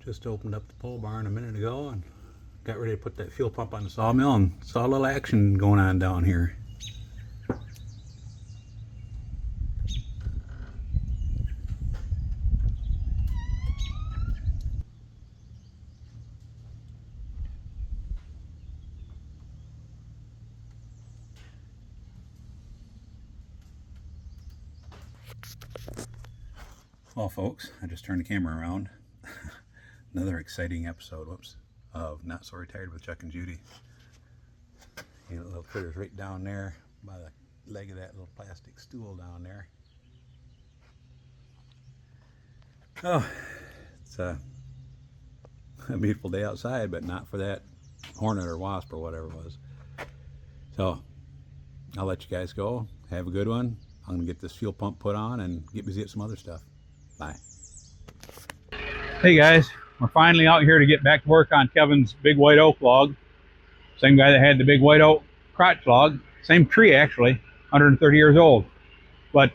Just opened up the pole barn a minute ago and got ready to put that fuel pump on the sawmill and saw a little action going on down here. Well, folks, I just turned the camera around. Another exciting episode, of Not So Retired with Chuck and Judy. You know, little critter's right down there by the leg of that little plastic stool down there. Oh, it's a beautiful day outside, but not for that hornet or wasp or whatever it was. So, I'll let you guys go. Have a good one. I'm going to get this fuel pump put on and get busy at some other stuff. Bye. Hey guys, we're finally out here to get back to work on Kevin's big white oak log. Same guy that had the big white oak crotch log. Same tree actually, 130 years old. But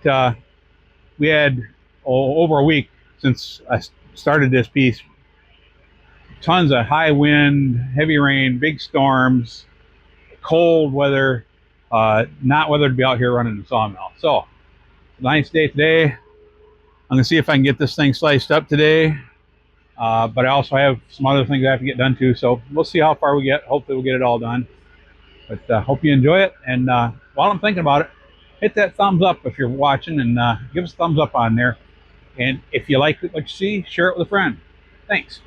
we had over a week since I started this piece. Tons of high wind, heavy rain, big storms, cold weather, not weather to be out here running the sawmill. So, nice day today. I'm gonna see if I can get this thing sliced up today. But I also have some other things I have to get done too. So we'll see how far we get. Hopefully we'll get it all done. But hope you enjoy it. And while I'm thinking about it, hit that thumbs up if you're watching and give us a thumbs up on there. And if you like what you see, share it with a friend. Thanks.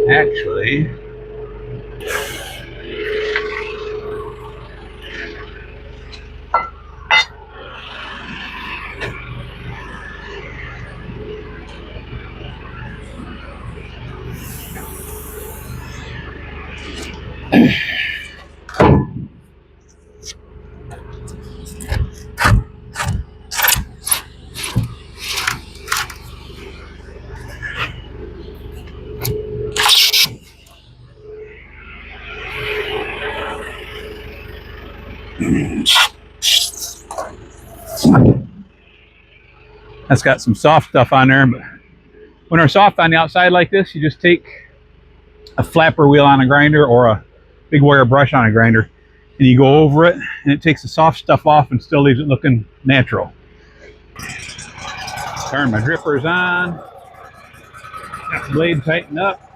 Actually, that's got some soft stuff on there, but when they're soft on the outside like this, you just take a flapper wheel on a grinder or a big wire brush on a grinder and you go over it and it takes the soft stuff off and still leaves it looking natural. Turn my drippers on, got the blade tightened up.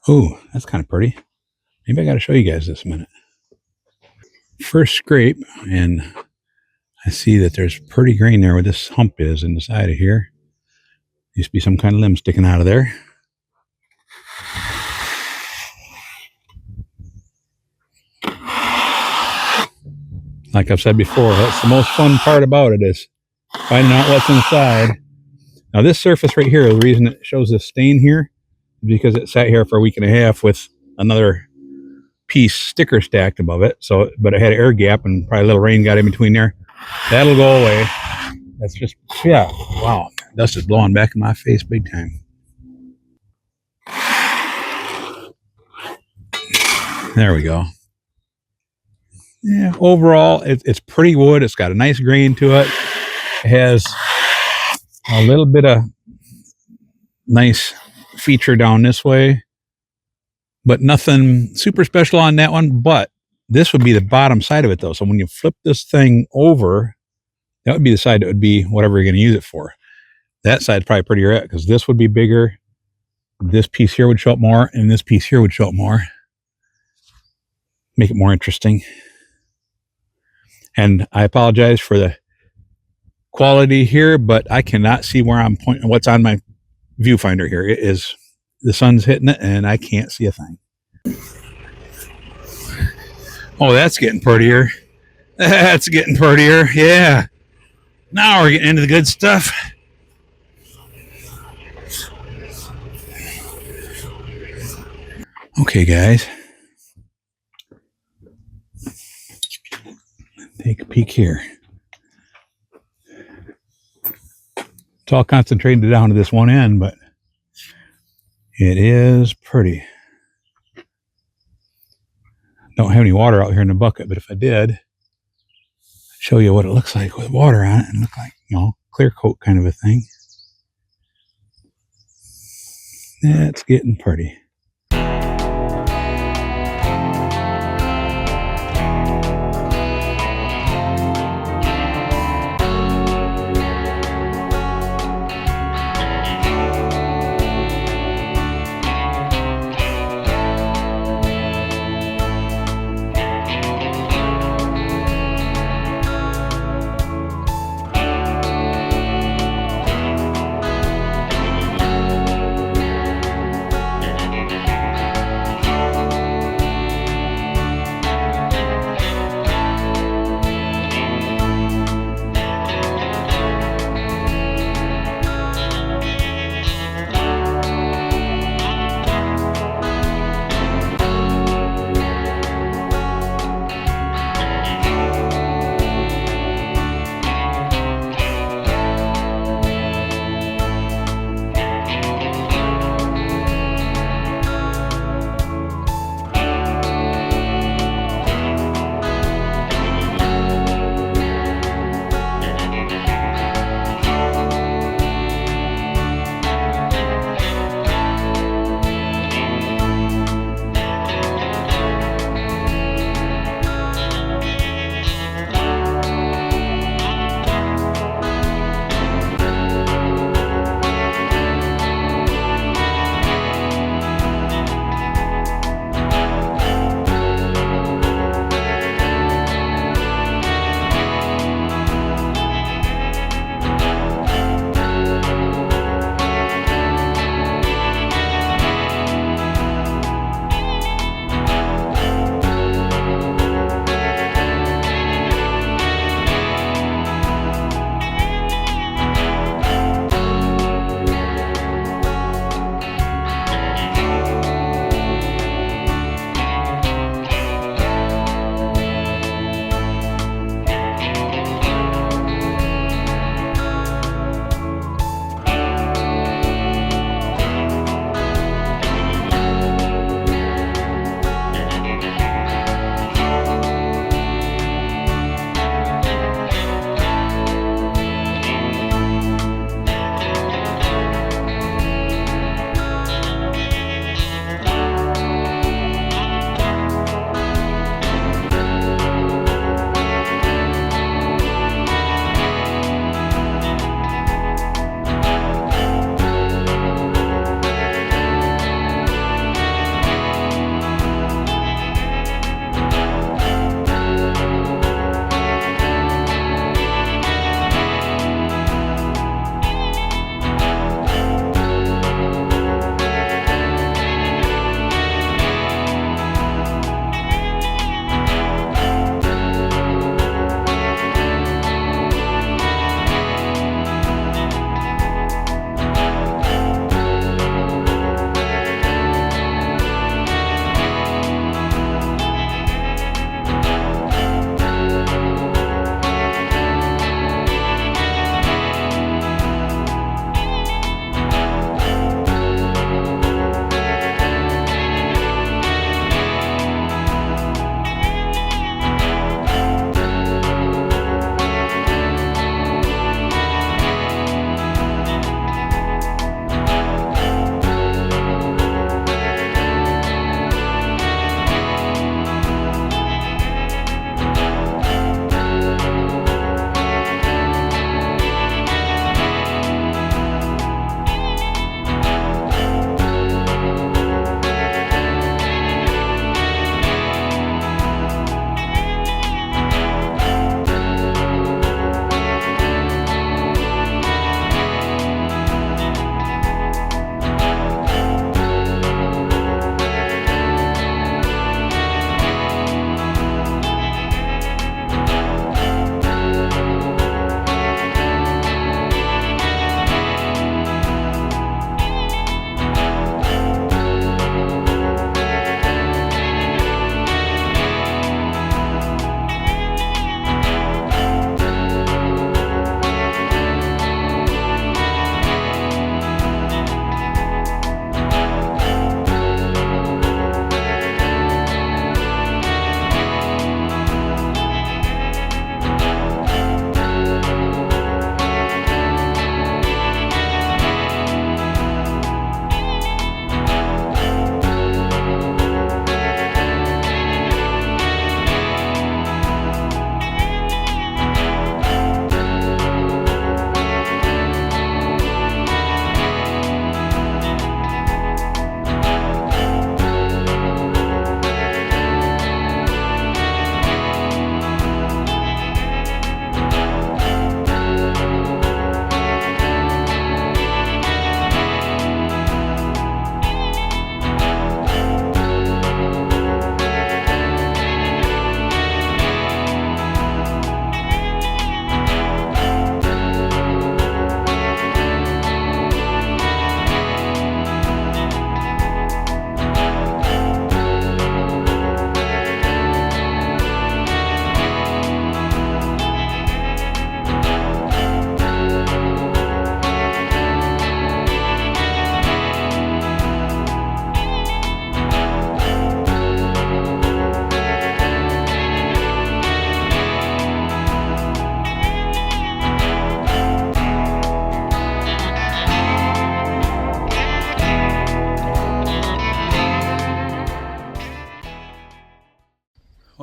Oh, that's kind of pretty. Maybe I got to show you guys this a minute. First scrape, and I see that there's pretty grain there where this hump is in the side of here. Used to be some kind of limb sticking out of there. Like I've said before, that's the most fun part about it is finding out what's inside. Now this surface right here, the reason it shows this stain here is because it sat here for a week and a half with another piece sticker stacked above it. So, but it had an air gap and probably a little rain got in between there. That'll go away. That's just, yeah, wow. Dust is blowing back in my face big time. There we go. Yeah, overall, it's pretty wood. It's got a nice grain to it. It has a little bit of nice feature down this way, but nothing super special on that one. But this would be the bottom side of it, though. So when you flip this thing over, that would be the side that would be whatever you're going to use it for. That side's probably prettier because this would be bigger. This piece here would show up more, and this piece here would show up more. Make it more interesting. And I apologize for the quality here, but I cannot see where I'm pointing, what's on my viewfinder here. It is, the sun's hitting it, and I can't see a thing. Oh, that's getting prettier. That's getting prettier. Yeah. Now we're getting into the good stuff. Okay, guys. Take a peek here. It's all concentrated down to this one end, but it is pretty. Don't have any water out here in the bucket, but if I did, I'd show you what it looks like with water on it and look like, clear coat kind of a thing. That's getting pretty.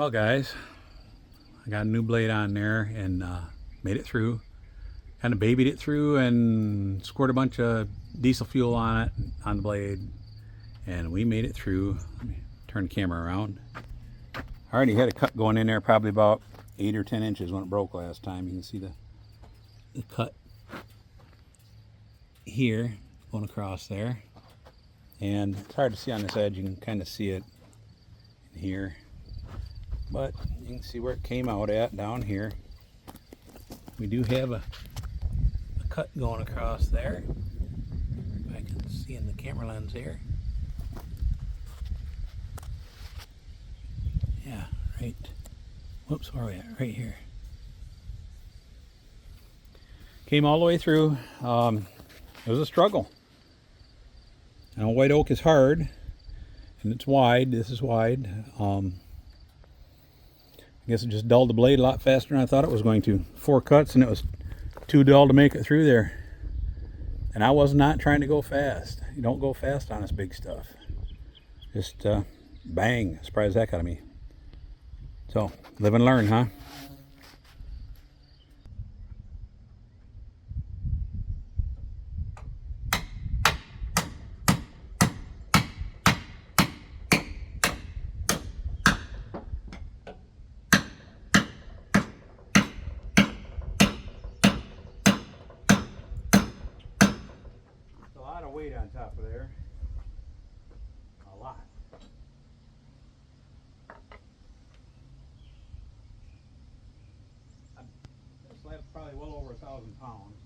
Well, guys, I got a new blade on there and made it through. Kind of babied it through and squirt a bunch of diesel fuel on it, on the blade, and we made it through. Let me turn the camera around. I already had a cut going in there, probably about 8 or 10 inches when it broke last time. You can see the cut here going across there, and it's hard to see on this edge. You can kind of see it in here, but you can see where it came out at down here. We do have a cut going across there. If I can see in the camera lens here. Yeah, right. Whoops, where are we at? Right here. Came all the way through. It was a struggle. Now, white oak is hard, and it's wide. This is wide. I guess it just dulled the blade a lot faster than I thought it was going to. 4 cuts, and it was too dull to make it through there. And I was not trying to go fast. You don't go fast on this big stuff. Just bang, surprise the heck out of me. So, live and learn, huh? A lot of weight on top of there. A lot. This slab's probably well over 1,000 pounds.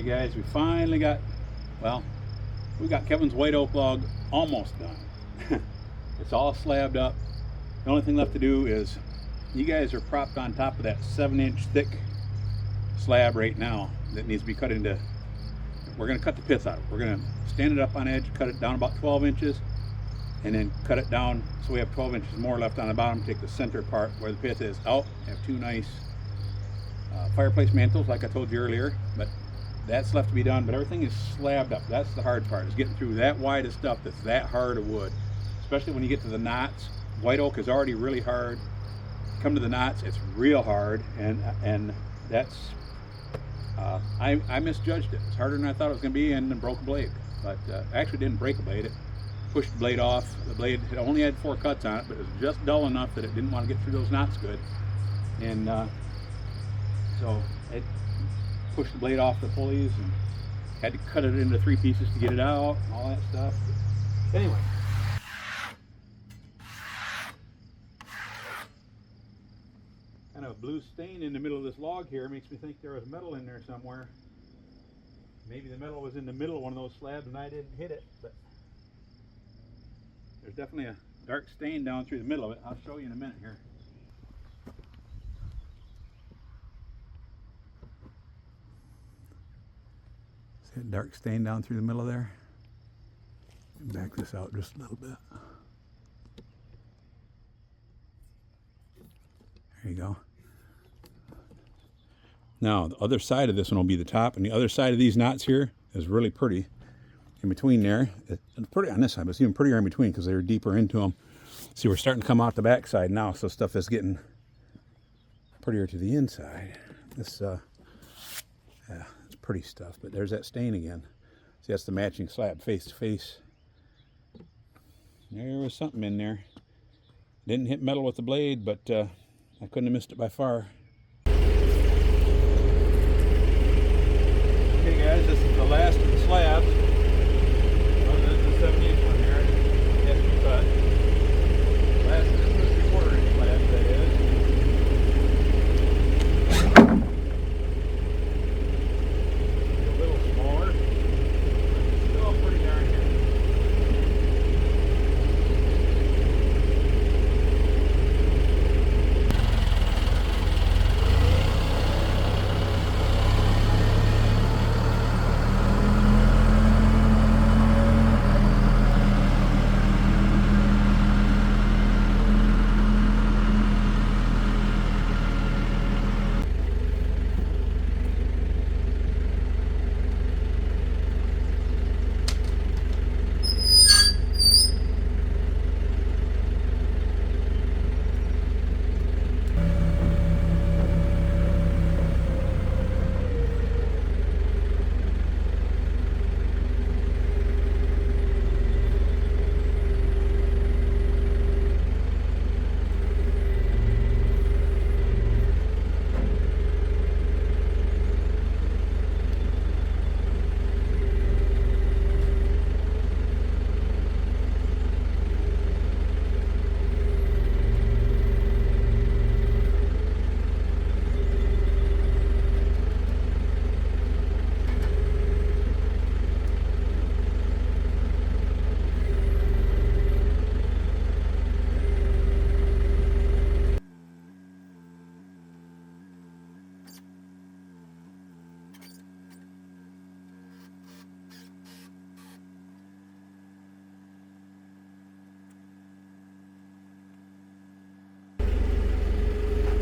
guys, we finally got, well, we got Kevin's white oak log almost done. It's all slabbed up. The only thing left to do is, you guys are propped on top of that 7-inch thick slab right now that needs to be cut into, we're going to cut the pith out. We're going to stand it up on edge, cut it down about 12 inches, and then cut it down so we have 12 inches more left on the bottom. Take the center part where the pith is out, have two nice fireplace mantles like I told you earlier, but that's left to be done. But everything is slabbed up. That's the hard part, is getting through that wide of stuff that's that hard of wood, especially when you get to the knots. White oak is already really hard. Come to the knots, it's real hard, and that's I misjudged it. It's harder than I thought it was going to be, and then broke a blade. But I actually didn't break a blade. It pushed the blade off. The blade only had 4 cuts on it, but it was just dull enough that it didn't want to get through those knots good, and so it pushed the blade off the pulleys, and had to cut it into 3 pieces to get it out, and all that stuff. But anyway. Kind of a blue stain in the middle of this log here makes me think there was metal in there somewhere. Maybe the metal was in the middle of one of those slabs and I didn't hit it, but there's definitely a dark stain down through the middle of it. I'll show you in a minute here. See that dark stain down through the middle there? Back this out just a little bit. There you go. Now the other side of this one will be the top, and the other side of these knots here is really pretty. In between there, it's pretty on this side, but it's even prettier in between because they're deeper into them. See, we're starting to come out the back side now, so stuff is getting prettier to the inside. This, yeah, it's pretty stuff, but there's that stain again. See, that's the matching slab face to face. There was something in there. Didn't hit metal with the blade, but I couldn't have missed it by far. Okay guys, this is the last of the slabs. Oh, this is the 7-inch one here. Yes, we cut. Last of the 3/4-inch slabs, that is. A little smaller. Still pretty darn good.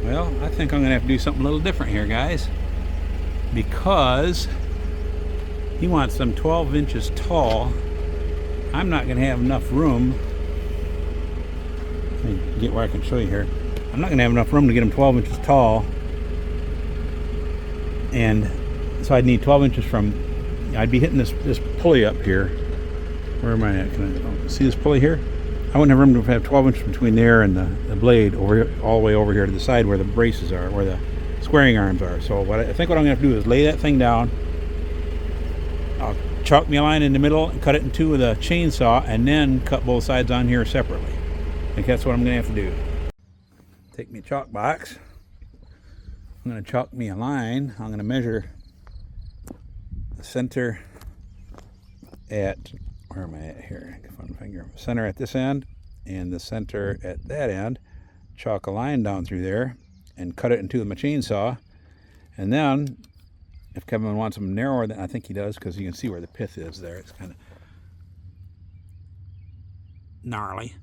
Well, I think I'm going to have to do something a little different here, guys, because he wants them 12 inches tall. I'm not going to have enough room. Let me get where I can show you here. I'm not going to have enough room to get them 12 inches tall, and so I'd need 12 inches from, I'd be hitting this pulley up here. Where am I at? Can I see this pulley here? I wouldn't have room to have 12 inches between there and the blade over here, all the way over here to the side where the braces are, where the squaring arms are. So I think what I'm going to have to do is lay that thing down. I'll chalk me a line in the middle and cut it in two with a chainsaw, and then cut both sides on here separately. I think that's what I'm going to have to do. Take me a chalk box. I'm going to chalk me a line. I'm going to measure The center at, where am I at here? Fun finger. Center at this end and the center at that end. Chalk a line down through there and cut it into the machine saw. And then, if Kevin wants them narrower, than I think he does, because you can see where the pith is there. It's kind of gnarly.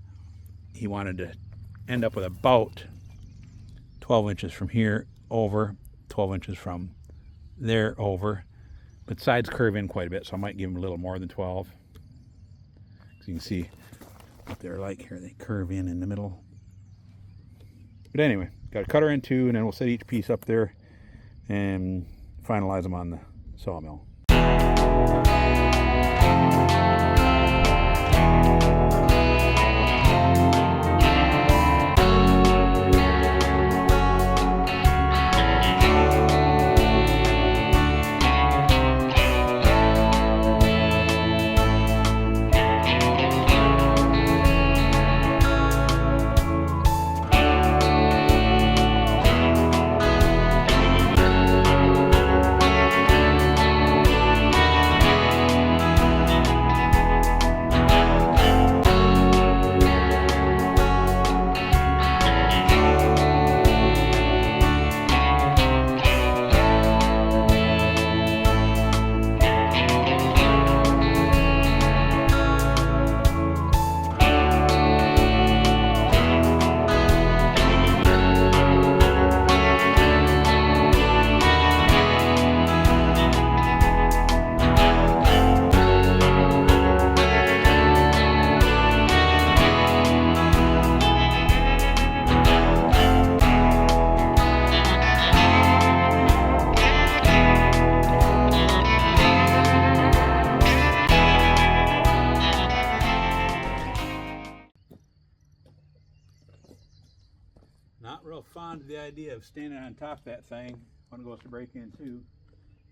He wanted to end up with about 12 inches from here over, 12 inches from there over. But sides curve in quite a bit, so I might give him a little more than 12. So you can see what they're like here. They curve in the middle. But anyway, got to cut her in two, and then we'll set each piece up there and finalize them on the sawmill. Not real fond of the idea of standing on top of that thing when it goes to break in too.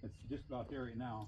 It's just about there right now.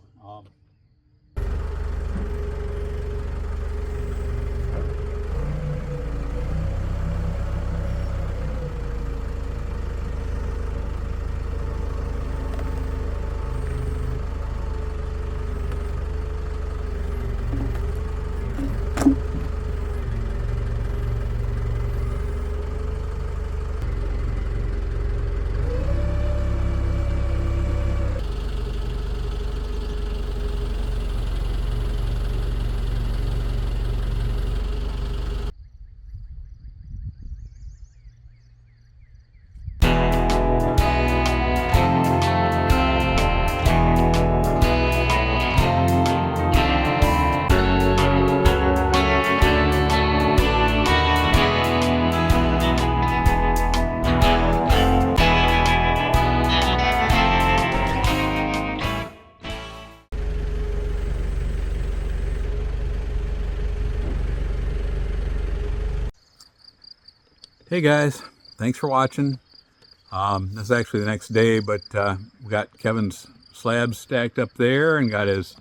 Hey guys, thanks for watching. This is actually the next day, but we got Kevin's slabs stacked up there and got his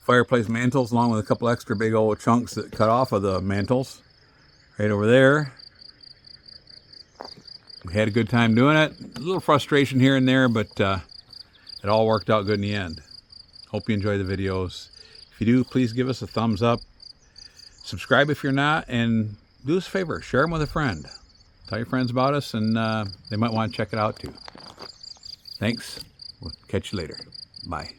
fireplace mantles along with a couple extra big old chunks that cut off of the mantles right over there. We had a good time doing it. A little frustration here and there, but it all worked out good in the end. Hope you enjoy the videos. If you do, please give us a thumbs up. Subscribe if you're not, and do us a favor, share them with a friend. Tell your friends about us, and they might want to check it out too. Thanks. We'll catch you later. Bye.